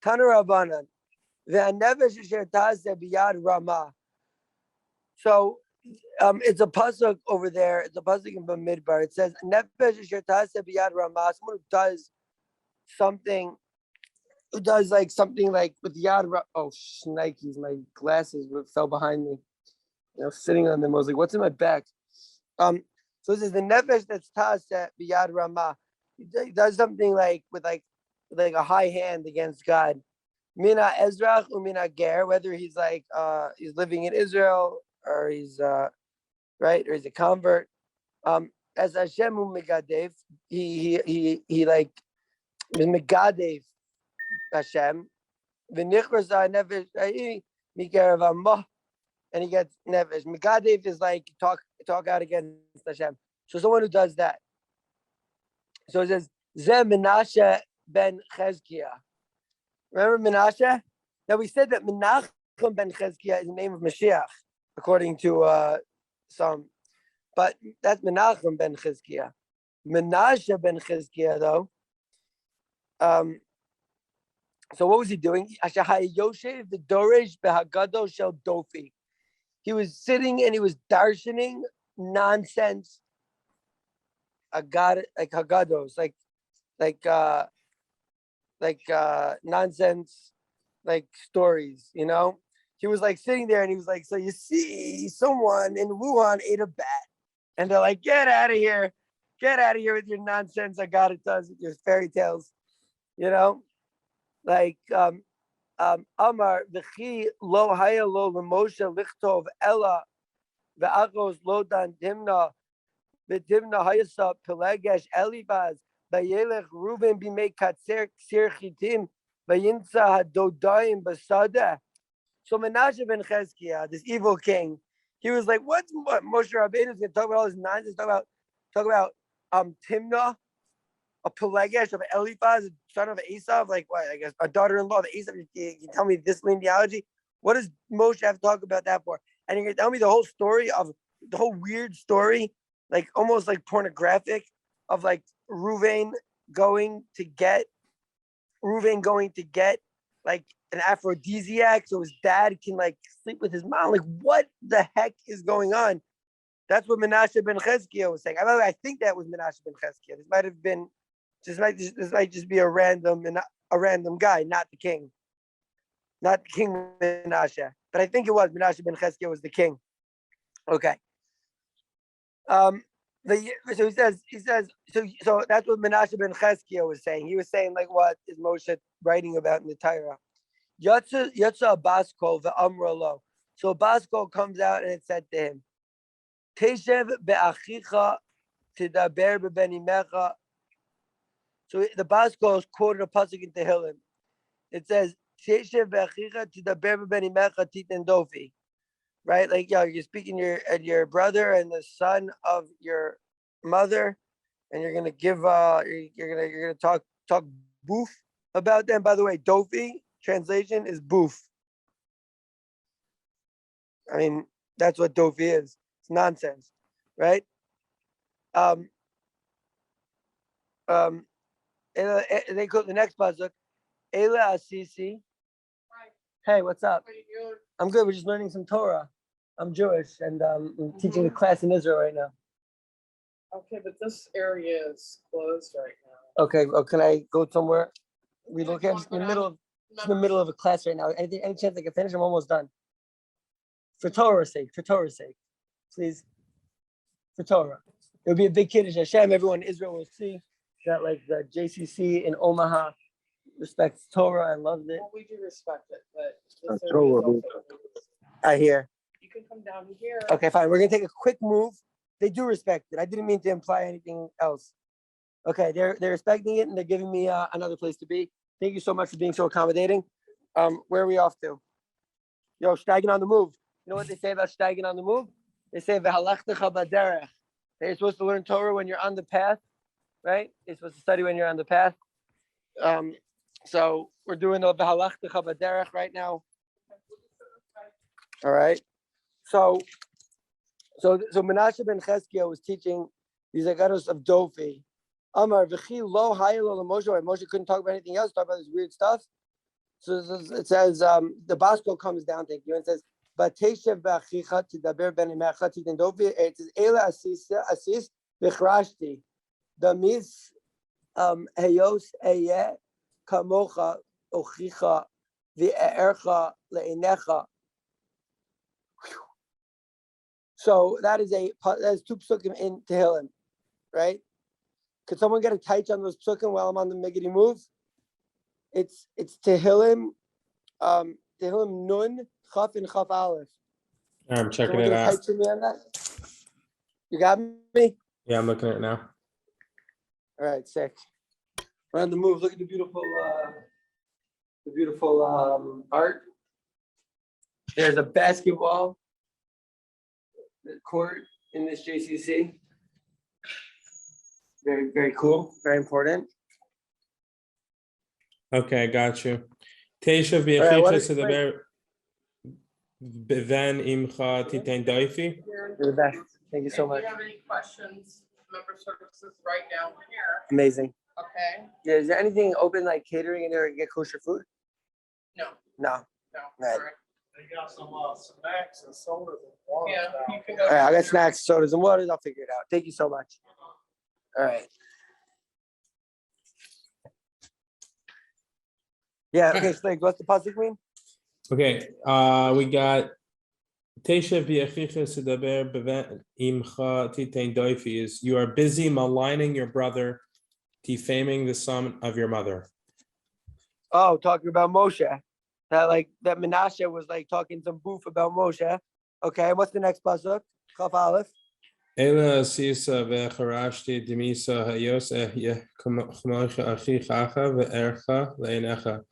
Tana Rabbanan. Ve'anevesh asher ta'aseh biyad Ramah. So it's a pasuk over there. It's a pasuk in Bamidbar. It says, "Nefesh asher ta'aseh biyad Ramah." Someone who does something, like something like with yad. Oh, shnikes! My glasses fell behind me. Sitting on them. I was like, "What's in my back?" So this is the nefesh that's ta'aseh biyad Ramah. He does something like with like a high hand against God. Mina Ezrach umina ger, whether he's like he's living in Israel or he's right, or he's a convert. As Hashem Megadev, he like is Megadev Hashem. V'nichras nefesh mikerav amah, and he gets nefesh. Megadev is like talk out against Hashem. So someone who does that. So it says Zeh Menashe ben Chezkiah. Remember Menashe? Now we said that Menachem ben Chezkiah is the name of Mashiach, according to some. But that's Menachem ben Chizkiah. Menashe ben Chizkiah, though. So what was he doing? He was sitting and he was darshaning nonsense. Like Haggados, like nonsense, like stories. He was like sitting there and he was like, so you see, someone in Wuhan ate a bat. And they're like, get out of here with your nonsense. Does with your fairy tales, like Amar v'chi lo haya lo l'Moshe lichtov ella ve'achos lo dan dimna v'dimna hayasa pelegesh elibaz v'yelech Ruven b'mei katzer ksir chitim v'yinsa hadodayim basada. So Menashe ben Chezkiah, this evil king, he was like, what Moshe Rabbeinu is going to talk about all this nonsense, talk about Timnah, a Pelegesh of Eliphaz, son of Esav, like what, I guess a daughter-in-law of Esav. You tell me this linealogy? What does Moshe have to talk about that for? And you're going to tell me the whole story of the whole weird story, like almost like pornographic, of like Ruvain going to get like an aphrodisiac so his dad can like sleep with his mom. Like, what the heck is going on? That's what Menashe ben Chezkiah was saying. I think that was Menashe ben Chezkiah. This might just be a random guy, not the king Menashe. But I think it was Menashe ben Chezkiah was the king. Okay. So he says so that's what Menashe ben Chezkiah was saying. He was saying like, what is Moshe writing about in the Torah? Yatsa Baskol ve'amra lo. So Baskol comes out and it said to him, Teshev be'achicha tidaber bebenimecha. So the Baskol quoted a pasuk in Tehillim. It says, Teshev be'achicha tidaber bebenimecha titan dofi. Right, like you're speaking your brother and the son of your mother, and you're gonna give you're gonna talk boof about them. By the way, dofi translation is boof. I mean, that's what dofi is. It's nonsense, right? And they go to the next pasuk. Ela Asisi. Hey, what's up? I'm good. We're just learning some Torah. I'm Jewish, and I'm teaching a class in Israel right now. Okay, but this area is closed right now. Okay, well, can I go somewhere? We look at in the middle of a class right now. Any chance I can finish? I'm almost done. For Torah's sake, please. For Torah, it'll be a big Kiddush Hashem. Everyone in Israel will see that, like the JCC in Omaha respects Torah. I loved it. Well, we do respect it, but this area is also closed. I hear. You can come down here. Okay, fine. We're gonna take a quick move. They do respect it. I didn't mean to imply anything else. Okay, they're respecting it and they're giving me another place to be. Thank you so much for being so accommodating. Where are we off to? Yo, Shteigin on the move. You know what they say about Shteigin on the move? They say v'halachtecha b'derech. You're supposed to learn Torah when you're on the path, right? You're supposed to study when you're on the path. So we're doing the v'halachtecha b'derech right now. All right. So Menashe ben Chezkiah was teaching these agaros of Dofi. Amar v'chi lo hayelo l'Moshe. Moshe couldn't talk about anything else. Talk about this weird stuff. So it says the Basco comes down, thank you, and says, "Bateshev b'achicha tidaber ben imecha tidendovi." It says, "Ela asis v'chrashti." The mis heyos eye kamocha ochicha v'ercha le'inecha. So that is two psukim in Tehillim, right? Could someone get a taich on those psukim while I'm on the Megiddi move? It's Tehillim, Tehillim Nun Chaf and Chaf Aleph. I'm checking Someone it get a out. taich for me on that? You got me? Yeah, I'm looking at it now. All right, sick. We're on the move. Look at the beautiful art. There's a basketball court in this JCC. Very, very cool. Very important. Okay, got you. Teshav what b'achicha is- sedaber ben imcha titein daifi. Karen, You're the best. Thank you so if much. you have any questions, member services right down here, Amazing. okay? Yeah, is there anything open like catering in there to get kosher food? No, No. no, Right. sorry. They got some snacks and sodas and water. Yeah, down you can there. go. All right, I down got snacks, sodas, and waters. I'll figure it out. Thank you so much. All right. Yeah. Okay, Shteig, what's the pasuk mean? Okay, we got Teshav b'achicha sedaber ben imcha titein daifi is you are busy maligning your brother, defaming the son of your mother. Oh, talking about Moshe. That Menashe was like talking some boof about Moshe. Okay, what's the next pasuk? Chaf Aleph. Ela sisa v'charashti demisa hayos chmocha achichacha ve'ercha le'inecha.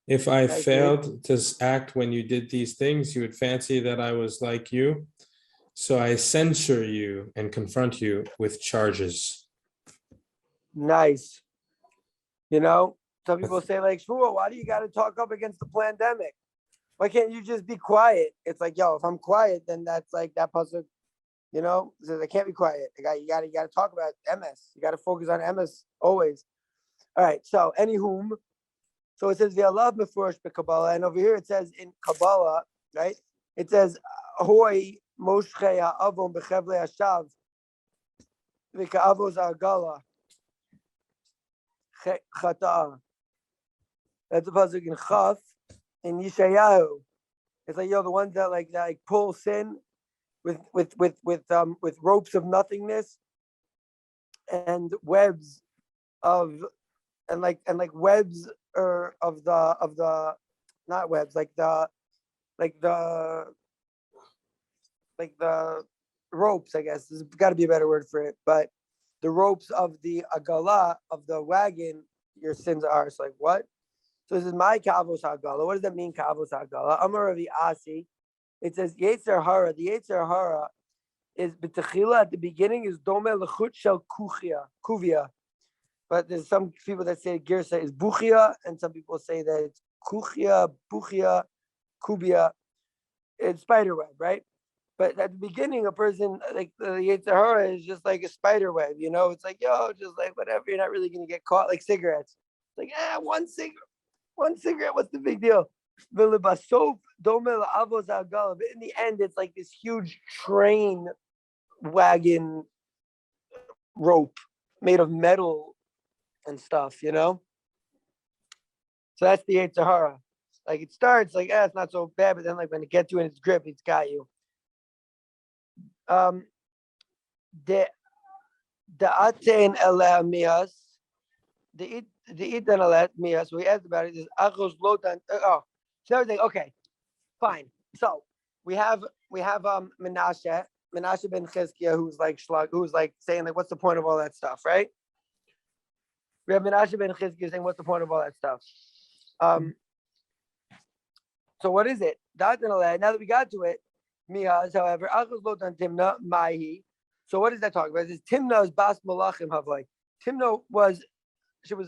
If I Nice, failed to act when you did these things, you would fancy that I was like you. So I censure you and confront you with charges. Nice. You know, some people say like, Shmuel, why do you got to talk up against the pandemic? Why can't you just be quiet? It's like, yo, if I'm quiet, then that's like that pasuk. You know, says I can't be quiet. You got to talk about MS. You got to focus on MS always. All right. So, anywhom, so it says the Allah mefurish Kabbalah, and over here it says in Kabbalah, right? It says Hoy Moshe ha'avon bechevle hashav v'ka'avos ha'agala chata. That's a pasuk in Chaf in Yeshayahu. It's like, yo, the ones that like pull sin with ropes of nothingness and webs of webs or of the not webs like the ropes, I guess. There's got to be a better word for it, but the ropes of the agala of the wagon, your sins are. It's like what? So this is my kavos hagala. What does that mean, kavos hagala? Amar Ravi Asi. It says Yetzer Hara. The Yetzer Hara is b'techila at the beginning is dome lechut shel kuvia. But there's some people that say girsa is buchia, and some people say that it's kuchia, buchia, kubia. It's spider web, right? But at the beginning, a person like the Yetzer Hara is just like a spider web, you know? It's like, yo, just like whatever, you're not really gonna get caught, like cigarettes. It's like, one cigarette, what's the big deal? But in the end, it's like this huge train wagon rope made of metal and stuff, you know? So that's the Yetzer Hara. Like it starts like, it's not so bad, but then like when it gets you in its grip, it's got you. The atain ele mias, the itan ele mias. We asked about it. Is achos lotan? Oh, so everything. Okay, fine. So we have Menashe ben Chizkiah, who's like saying like, what's the point of all that stuff, right? We have Menashe ben Chizkiah saying, what's the point of all that stuff? So what is it? Now that we got to it, Mihaz, however, achos lotan timna mahi. So what does that talk about? It says Timna is bas malachim havai. Timna was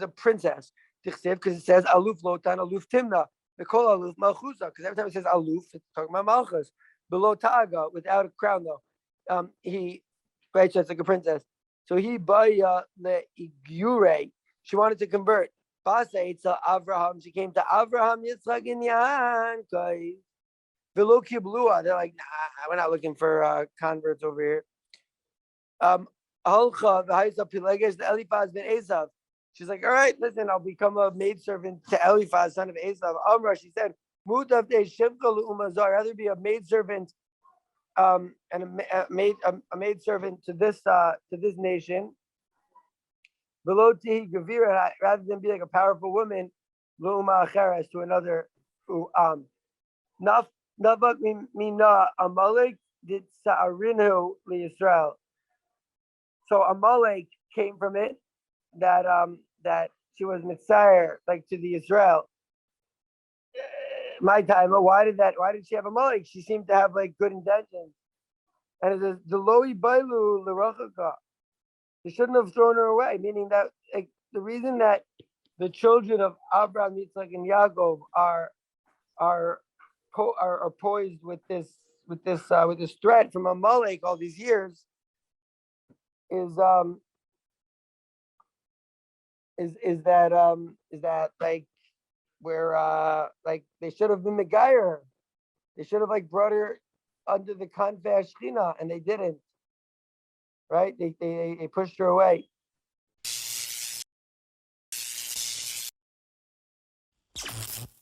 a princess. Because it says aluf lotan aluf Timna. They call aluf malchusa. Because every time it says aluf, it's talking about malchus. Below taga, without a crown though. So it's like a princess. So he baya le igure. She wanted to convert. Basa Eitzel Avraham. She came to Avraham, Yitzchak, and Yankov. Velo Kiblua. They're like, nah, we're not looking for converts over here. Halcha v'haisa Pilegesh the Eliphaz ben Esav. She's like, all right, listen, I'll become a maidservant to Eliphaz, son of Esav. Amra, she said, Mutav de Shivka l'Umazar. I'd rather be a maidservant, and a maidservant to this nation. Veloti Gavira, rather than be like a powerful woman, L'Uma Acheres to another. Navak mina Amalek did Sa'arinu liYisrael. So Amalek came from it that she was Mitzayir, like to the Israel. My time, why did she have Amalek? She seemed to have like good intentions. And it says the Loi Bailu L'Rachaka. They shouldn't have thrown her away, meaning that like, the reason that the children of Abraham, Yitzchak, and Yaakov are poised with this threat from Amalek all these years is that like where like they should have been Megayer. They should have like brought her under the Kanvei Shechina, and they didn't. Right? They pushed her away.